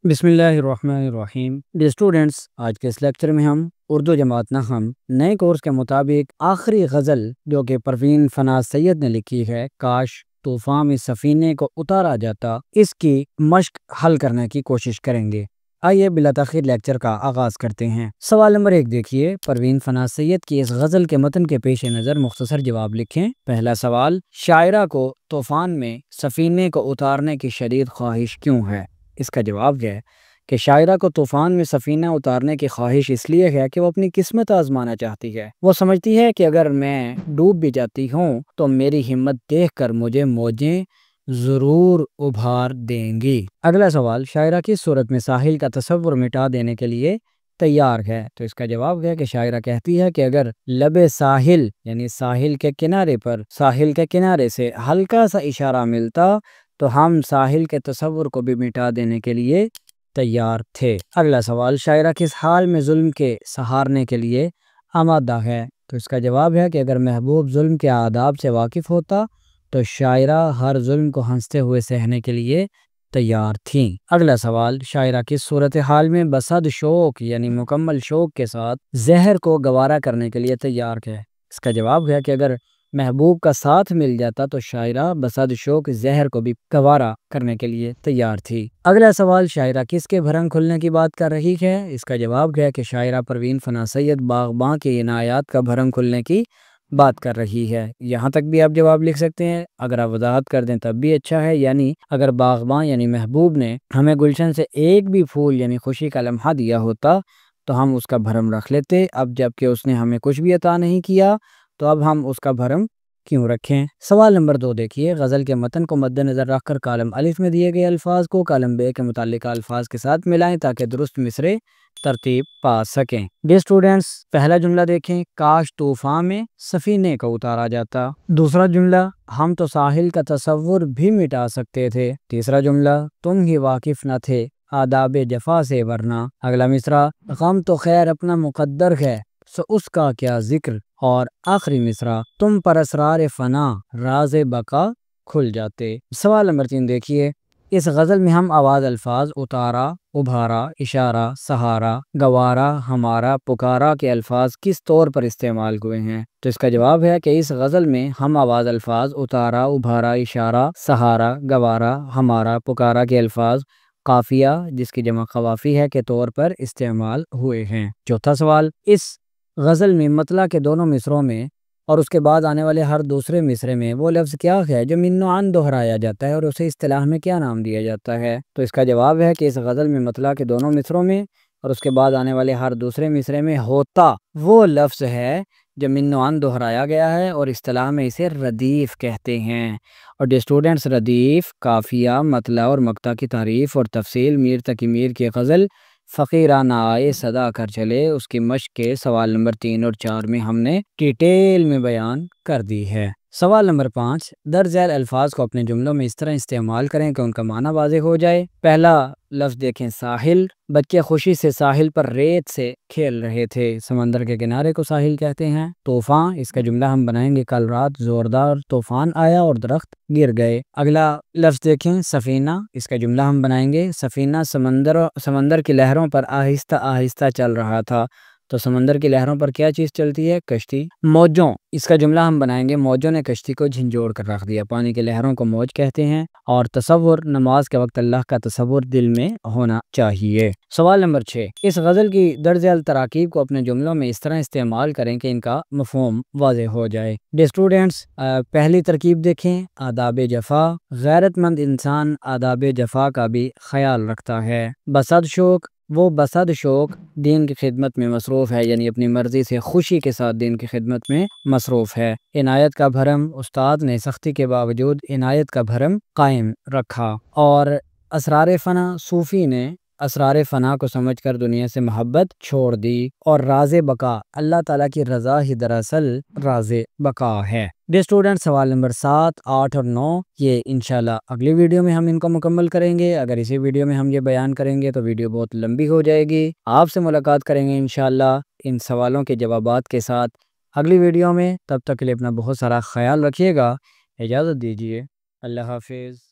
बिस्मिल्लाहिर्रहमानिर्रहीम। Dear students, आज के इस लेक्चर में हम उर्दू जमात नहम नए कोर्स के मुताबिक आखिरी गज़ल जो कि परवीन फनाज सैयद ने लिखी है, काश तूफ़ान में सफ़ीने को उतारा जाता, इसकी मश्क हल करने की कोशिश करेंगे। आइए बिला तख़ीर लेक्चर का आगाज़ करते हैं। सवाल नंबर 1 देखिए, परवीन फनाज सैयद की इस गज़ल के मतन के पेश नज़र मुख्तसर जवाब लिखें। पहला सवाल, शायरा को तूफ़ान में सफ़ीने को उतारने की शदीद ख्वाहिश क्यों है? इसका जवाब है कि शायरा को तूफ़ान में सफ़ीना उतारने की ख्वाहिश इसलिए है कि वो अपनी किस्मत आजमाना चाहती है। वो समझती है कि अगर मैं डूब भी जाती हूँ तो मेरी हिम्मत देखकर मुझे मौजें ज़रूर उभार देंगी। अगला सवाल, शायरा किस सूरत में साहिल का तसव्वुर मिटा देने के लिए तैयार है? तो इसका जवाब है कि शायरा कहती है कि अगर लबे साहिल यानी साहिल के किनारे से हल्का सा इशारा मिलता तो हम साहिल के तसव्वुर को भी मिटा देने के लिए तैयार थे। अगला सवाल, शायरा किस हाल में जुल्म के सहारने के लिए आमादा है? तो इसका जवाब है कि अगर महबूब जुल्म के आदाब से वाकिफ़ होता तो शायरा हर जुल्म को हंसते हुए सहने के लिए तैयार थी। अगला सवाल, शायरा किस सूरत हाल में बसद शौक यानी मुकम्मल शौक के साथ जहर को गवारा करने के लिए तैयार है? इसका जवाब है कि अगर महबूब का साथ मिल जाता तो शायरा बसद शौक जहर को भी गवारा करने के लिए तैयार थी। अगला सवाल, शायरा किसके भरम खुलने की बात कर रही है? इसका जवाब है कि शायरा परवीन फनाज सैयद बाग़बां के इनायात का भरम खुलने की बात कर रही है। यहाँ तक भी आप जवाब लिख सकते हैं। अगर आप वजाहत कर दें तब भी अच्छा है, यानी अगर बाग़बां यानी महबूब ने हमें गुलशन से एक भी फूल यानी खुशी का लम्हा दिया होता तो हम उसका भरम रख लेते। अब जबकि उसने हमें कुछ भी अता नहीं किया तो अब हम उसका भरम क्यों रखें? सवाल नंबर 2 देखिए, गज़ल के मतन को मद्देनज़र रखकर कालम अलिफ में दिए गए अल्फाज को कालम बे के मुतालिक अल्फाज के साथ मिलाएं ताकि दुरुस्त मिसरे तरतीब पा सकें। डियर स्टूडेंट्स, पहला जुमला देखें, काश तूफ़ान में सफ़ीने को उतारा जाता। दूसरा जुमला, हम तो साहिल का तसव्वुर भी मिटा सकते थे। तीसरा जुमला, तुम ही वाकिफ न थे आदाब जफा से वरना। अगला मिसरा, गम तो खैर अपना मुकद्दर है सो उसका क्या जिक्र। और आखिरी मिसरा, तुम पर असरार फना राज़े बका खुल जाते। सवाल नंबर 3 देखिए, इस गज़ल में हम आवाज़ अल्फाज उतारा, उभारा, इशारा, सहारा, गवारा, हमारा, पुकारा के अल्फाज किस तौर पर इस्तेमाल हुए हैं? तो इसका जवाब है कि इस गज़ल में हम आवाज़ अल्फाज उतारा, उभारा, इशारा, सहारा, गवारा, हमारा, पुकारा के अल्फाज काफिया जिसकी जमा खवाफी है के तौर पर इस्तेमाल हुए हैं। चौथा सवाल, इस गज़ल में मतला के दोनों मिसरों में और उसके बाद आने वाले हर दूसरे मिसरे में वो लफ्ज़ क्या है जो मिन्नोआन दोहराया जाता है और उसे इस्तिलाह में क्या नाम दिया जाता है? तो इसका जवाब है कि इस गज़ल में मतला के दोनों मिसरों में और उसके बाद आने वाले हर दूसरे मिसरे में होता वो लफ्ज़ है जो मिन्नोआन दोहराया गया है और इस्तिलाह में इसे रदीफ़ कहते हैं। और जो स्टूडेंट्स, रदीफ़, काफिया, मतला और मक्ता की तारीफ़ और तफसील मीर तकी मीर की गज़ल फ़कीराना आए सदा कर चले उसकी मश्क के सवाल नंबर 3 और 4 में हमने डिटेल में बयान कर दी है। सवाल नंबर 5, दर्ज झैल अल्फाज को अपने जुमलों में इस तरह इस्तेमाल करें कि उनका माना वाज़ेह हो जाए। पहला लफ्ज़ देखें, साहिल। बच्चे खुशी से साहिल पर रेत से खेल रहे थे। समंदर के किनारे को साहिल कहते हैं। तूफ़ान, इसका जुमला हम बनाएंगे, कल रात ज़ोरदार तूफ़ान आया और दरख्त गिर गए। अगला लफ्ज़ देखें, सफ़ीना। इसका जुमला हम बनाएंगे, सफ़ीना समंदर की लहरों पर आहिस्ता आहिस्ता चल रहा था। तो समंदर की लहरों पर क्या चीज़ चलती है? कश्ती। मौजों, इसका जुमला हम बनाएंगे, मौजों ने कश्ती को झंझोड़ कर रख दिया। पानी की लहरों को मौज कहते हैं। और तसव्वुर, नमाज के वक्त अल्लाह का तसव्वुर दिल में होना चाहिए। सवाल नंबर 6, इस गज़ल की दर्ज झैल तराकीब को अपने जुमलों में इस तरह इस्तेमाल करें कि इनका मफ़हूम वाज़ेह हो जाए। डियर स्टूडेंट्स, पहली तरकीब देखें, आदाब जफ़ा। गैरतमंद इंसान आदाब जफ़ा का भी ख्याल रखता है। बसद शौक, वो बसद शौक दीन की खिदमत में मसरूफ़ है, यानी अपनी मर्ज़ी से खुशी के साथ दीन की खिदमत में मसरूफ़ है। इनायत का भरम, उस्ताद ने सख्ती के बावजूद इनायत का भरम कायम रखा। और असरार फ़ना, सूफ़ी ने असरार फ़ना को समझकर दुनिया से मोहब्बत छोड़ दी। और राज़े बका, अल्लाह ताला की रज़ा ही दरअसल राज़े बका है। डियर स्टूडेंट, सवाल नंबर 7, 8 और 9 ये इंशाल्लाह अगली वीडियो में हम इनको मुकम्मल करेंगे। अगर इसी वीडियो में हम ये बयान करेंगे तो वीडियो बहुत लंबी हो जाएगी। आपसे मुलाकात करेंगे इंशाल्लाह इन सवालों के जवाबात के साथ अगली वीडियो में। तब तक के लिए अपना बहुत सारा ख्याल रखिएगा। इजाज़त दीजिए। अल्लाह हाफिज़।